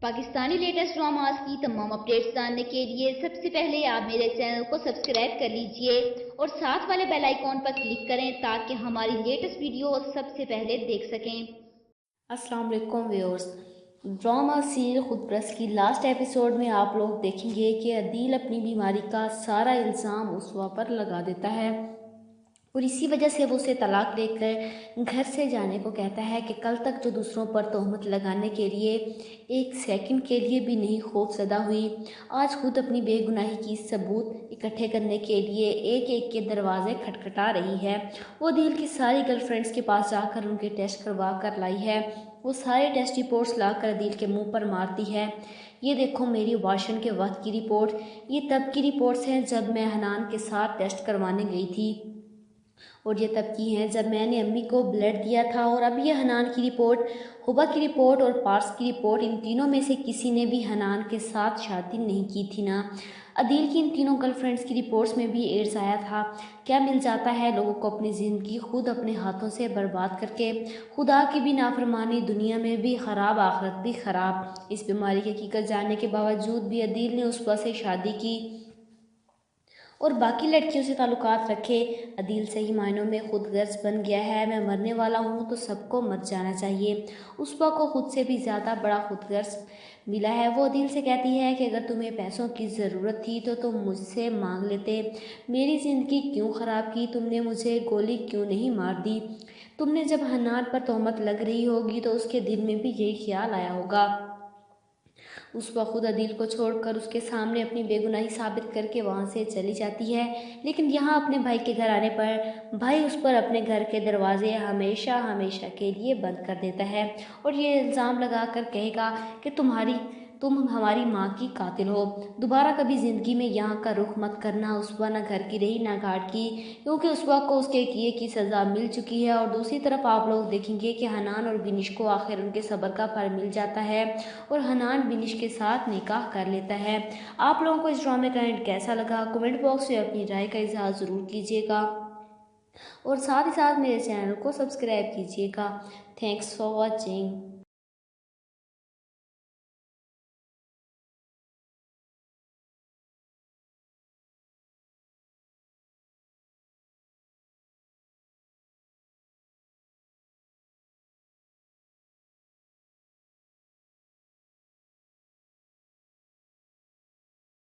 Pakistani latest dramas की तमाम updates जानने के लिए सबसे पहले आप मेरे चैनल को सब्सक्राइब कर लीजिए और साथ वाले बेल आइकॉन पर क्लिक करें ताकि हमारी लेटेस्ट वीडियो सबसे पहले देख सकें। अस्सलाम वालेकुम व्यूअर्स। ड्रामा सीरियल खुदपरस्त की लास्ट एपिसोड में आप लोग देखेंगे कि अदील अपनी बीमारी का सारा इल्ज़ाम उसवा पर लगा देता है और इसी वजह से वो उसे तलाक लेकर घर से जाने को कहता है कि कल तक जो दूसरों पर तोहमत लगाने के लिए एक सेकंड के लिए भी नहीं खौफज़दा हुई, आज खुद अपनी बेगुनाही की सबूत इकट्ठे करने के लिए एक एक के दरवाजे खटखटा रही है। वो अदील की सारी गर्लफ्रेंड्स के पास जाकर उनके टेस्ट करवा कर लाई है। वो सारे टेस्ट रिपोर्ट्स लाकर अदील के मुंह पर मारती है। ये देखो मेरी वाशन के वक्त की रिपोर्ट, ये तब की रिपोर्ट्स हैं जब मैं हनान के साथ टेस्ट करवाने गई थी, और ये तब की हैं जब मैंने अम्मी को ब्लड दिया था, और अब ये हनान की रिपोर्ट, हुबा की रिपोर्ट और पार्स की रिपोर्ट, इन तीनों में से किसी ने भी हनान के साथ शादी नहीं की थी ना। अदील की इन तीनों गर्लफ्रेंड्स की रिपोर्ट्स में भी एड्स आया था। क्या मिल जाता है लोगों को अपनी ज़िंदगी खुद अपने हाथों से बर्बाद करके, खुदा की भी नाफरमानी, दुनिया में भी ख़राब आखिरत भी ख़राब। इस बीमारी की हकीकत जानने के बावजूद भी अदील ने उस पर से शादी की और बाकी लड़कियों से ताल्लुकात रखे। अदील सही मायनों में खुद गर्ज बन गया है। मैं मरने वाला हूँ तो सबको मर जाना चाहिए। उसपा को खुद से भी ज़्यादा बड़ा खुद गर्ज मिला है। वो अदील से कहती है कि अगर तुम्हें पैसों की ज़रूरत थी तो तुम मुझसे मांग लेते। मेरी ज़िंदगी क्यों ख़राब की? तुमने मुझे गोली क्यों नहीं मार दी? तुमने जब हन्नान पर तोहमत लग रही होगी तो उसके दिल में भी यही ख्याल आया होगा। उस वक्त खुद अदील को छोड़कर उसके सामने अपनी बेगुनाही साबित करके वहाँ से चली जाती है। लेकिन यहाँ अपने भाई के घर आने पर भाई उस पर अपने घर के दरवाजे हमेशा हमेशा के लिए बंद कर देता है और ये इल्ज़ाम लगाकर कहेगा कि तुम हमारी माँ की कातिल हो। दोबारा कभी ज़िंदगी में यहाँ का रुख मत करना। उसवा न घर की रही न घाट की, क्योंकि उसवा को उसके किए की सज़ा मिल चुकी है। और दूसरी तरफ आप लोग देखेंगे कि हनान और बिनिश को आखिर उनके सब्र का फल मिल जाता है और हनान बिनिश के साथ निकाह कर लेता है। आप लोगों को इस ड्रामे का एंड कैसा लगा? कमेंट बॉक्स में अपनी राय का इजहार ज़रूर कीजिएगा और साथ ही साथ मेरे चैनल को सब्सक्राइब कीजिएगा। Thanks for watching.